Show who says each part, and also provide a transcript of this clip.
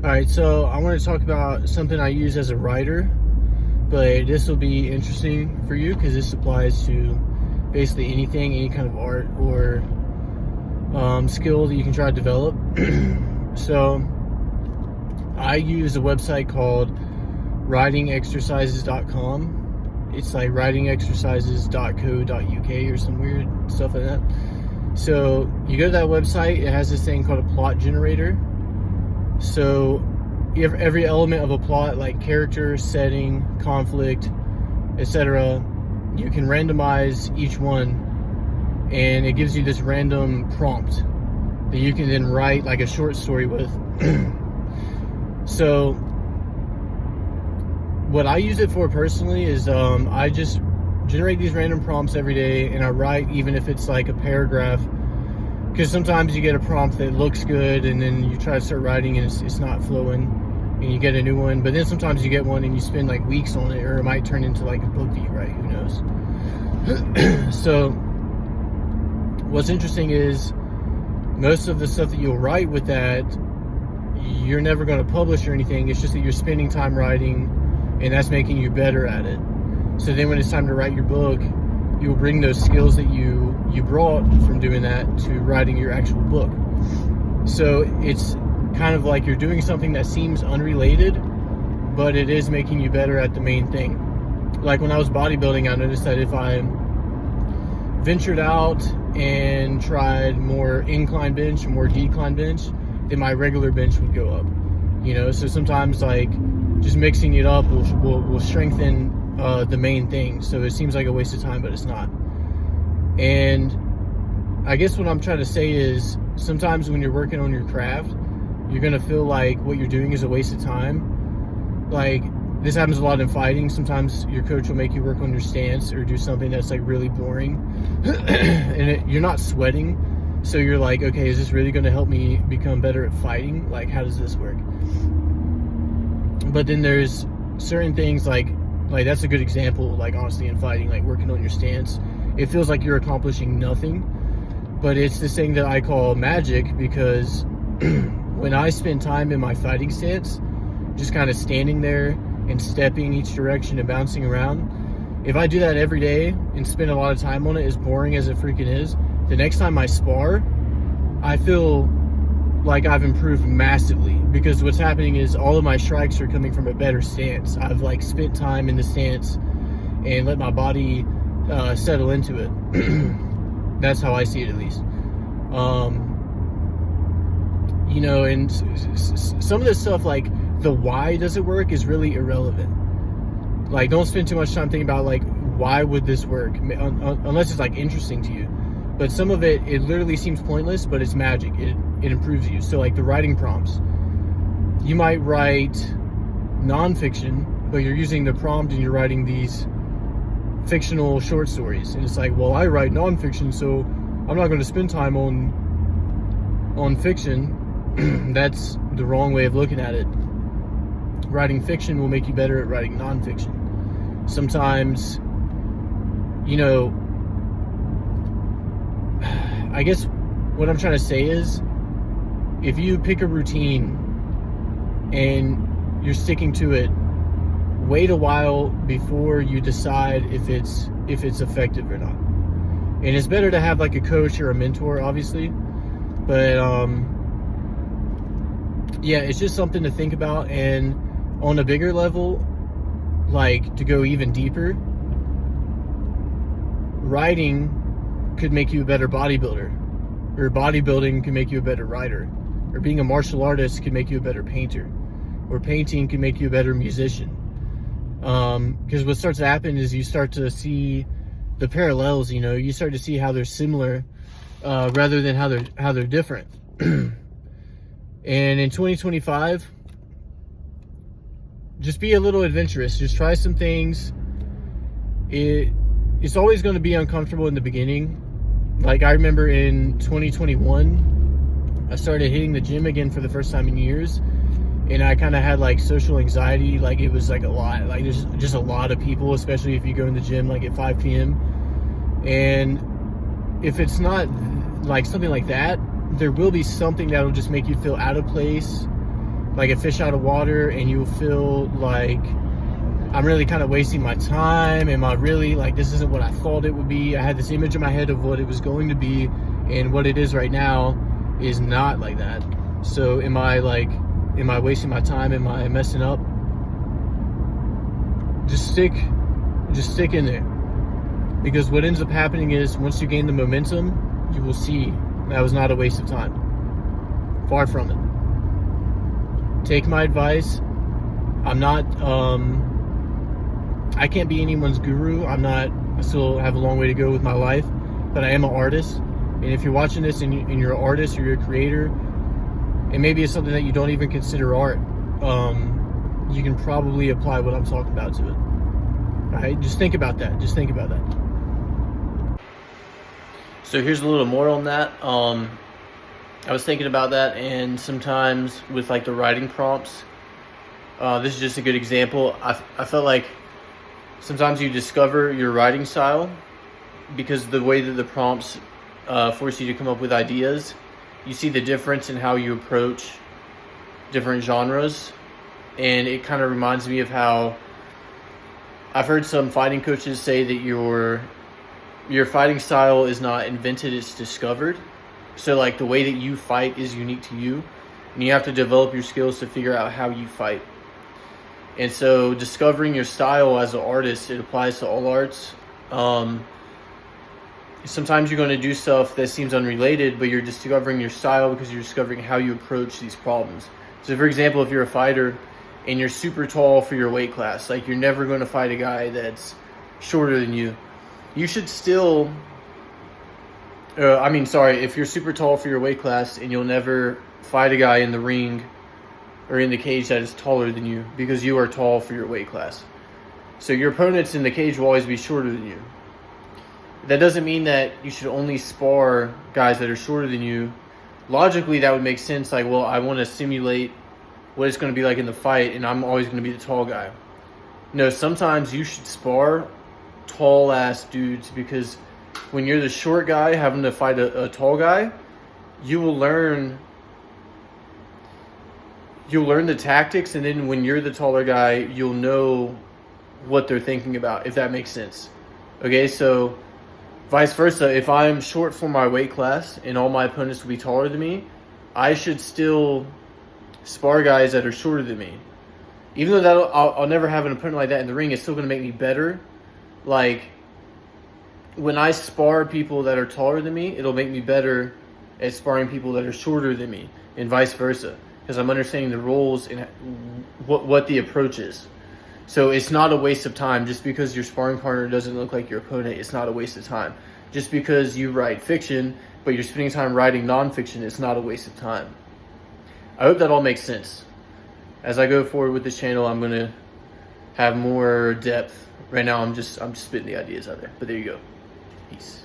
Speaker 1: All right, so I want to talk about something I use as a writer, but this will be interesting for you because this applies to basically anything, any kind of art or skill that you can try to develop. So I use a website called writingexercises.com. It's like writingexercises.co.uk or some weird stuff like that. So you go to that website, it has this thing called a plot generator. So every element of a plot, like character, setting, conflict, etc., you can randomize each one, and it gives you this random prompt that you can then write like a short story with. So what I use it for personally is I just generate these random prompts every day, and I write even if it's like a paragraph, because sometimes you get a prompt that looks good and then you try to start writing and it's not flowing and you get a new one. But then sometimes you get one and you spend like weeks on it, or it might turn into like a book that you write, who knows. So what's interesting is most of the stuff that you'll write with that, you're never going to publish or anything. It's just that you're spending time writing, and that's making you better at it. So then when it's time to write your book, you'll bring those skills that you brought from doing that to writing your actual book. So it's kind of like you're doing something that seems unrelated, but it is making you better at the main thing. Like when I was bodybuilding, I noticed that if I ventured out and tried more incline bench, more decline bench, then my regular bench would go up. So sometimes like just mixing it up will strengthen the main thing. So it seems like a waste of time, but it's not. And I guess what I'm trying to say is sometimes when you're working on your craft, you're gonna feel like what you're doing is a waste of time. Like this happens a lot in fighting. Sometimes your coach will make you work on your stance or do something that's like really boring and you're not sweating. So you're like, okay, is this really gonna help me become better at fighting? Like, how does this work? But then there's certain things like that's a good example, like honestly in fighting, like working on your stance, it feels like you're accomplishing nothing, but it's this thing that I call magic, because when I spend time in my fighting stance, just kind of standing there and stepping each direction and bouncing around, if I do that every day and spend a lot of time on it, as boring as it freaking is, the next time I spar, I feel like I've improved massively, because what's happening is all of my strikes are coming from a better stance. I've like spent time in the stance and let my body settle into it. That's how I see it, at least. And some of this stuff, like the why does it work, is really irrelevant. Like, don't spend too much time thinking about like why would this work, unless it's like interesting to you. But some of it literally seems pointless, but it's magic. It improves you. So like the writing prompts, you might write nonfiction, but you're using the prompt and you're writing these fictional short stories. And it's like, well, I write nonfiction, so I'm not going to spend time on fiction. That's the wrong way of looking at it. Writing fiction will make you better at writing nonfiction. Sometimes, I guess what I'm trying to say is, if you pick a routine and you're sticking to it, wait a while before you decide if it's effective or not. And it's better to have like a coach or a mentor, obviously, but yeah, it's just something to think about. And on a bigger level, like to go even deeper, writing could make you a better bodybuilder, or bodybuilding can make you a better writer, or being a martial artist can make you a better painter, or painting can make you a better musician. Because what starts to happen is you start to see the parallels. You start to see how they're similar rather than how they're different. And in 2025, just be a little adventurous. Just try some things. It's always going to be uncomfortable in the beginning. Like I remember in 2021, I started hitting the gym again for the first time in years, and I kind of had like social anxiety. Like it was like a lot. Like there's just a lot of people, especially if you go in the gym like at 5 p.m. And if it's not like something like that, there will be something that'll just make you feel out of place like a fish out of water, and you'll feel like I'm really kind of wasting my time. Am I really, like, this isn't what I thought it would be. I had this image in my head of what it was going to be, and what it is right now is not like that. So am I wasting my time? Am I messing up? Just stick in there. Because what ends up happening is, once you gain the momentum, you will see that was not a waste of time. Far from it. Take my advice. I'm not, I can't be anyone's guru. I still have a long way to go with my life, but I am an artist. And if you're watching this and you're an artist or you're a creator, and maybe it's something that you don't even consider art, you can probably apply what I'm talking about to it. All right, just think about that. Just think about that. So here's a little more on that. I was thinking about that, and sometimes with like the writing prompts, this is just a good example. I felt like sometimes you discover your writing style because the way that the prompts force you to come up with ideas. You see the difference in how you approach different genres, and it kind of reminds me of how I've heard some fighting coaches say that your fighting style is not invented, it's discovered. So like the way that you fight is unique to you, and you have to develop your skills to figure out how you fight. And so discovering your style as an artist, it applies to all arts. Sometimes you're going to do stuff that seems unrelated, but you're discovering your style because you're discovering how you approach these problems. So for example, if you're a fighter and you're super tall for your weight class, like you're never going to fight a guy that's shorter than you. You should still, if you're super tall for your weight class and you'll never fight a guy in the ring or in the cage that is taller than you because you are tall for your weight class. So your opponents in the cage will always be shorter than you. That doesn't mean that you should only spar guys that are shorter than you. Logically, that would make sense. Like, well, I want to simulate what it's going to be like in the fight, and I'm always going to be the tall guy. No, sometimes you should spar tall-ass dudes, because when you're the short guy having to fight a tall guy, you'll learn the tactics, and then when you're the taller guy, you'll know what they're thinking about, if that makes sense. Okay, so vice versa, if I'm short for my weight class and all my opponents will be taller than me, I should still spar guys that are shorter than me. Even though I'll never have an opponent like that in the ring, it's still going to make me better. Like, when I spar people that are taller than me, it'll make me better at sparring people that are shorter than me, and vice versa, because I'm understanding the roles and what the approach is. So it's not a waste of time. Just because your sparring partner doesn't look like your opponent, it's not a waste of time. Just because you write fiction, but you're spending time writing nonfiction, it's not a waste of time. I hope that all makes sense. As I go forward with this channel, I'm going to have more depth. Right now, I'm just spitting the ideas out there. But there you go. Peace.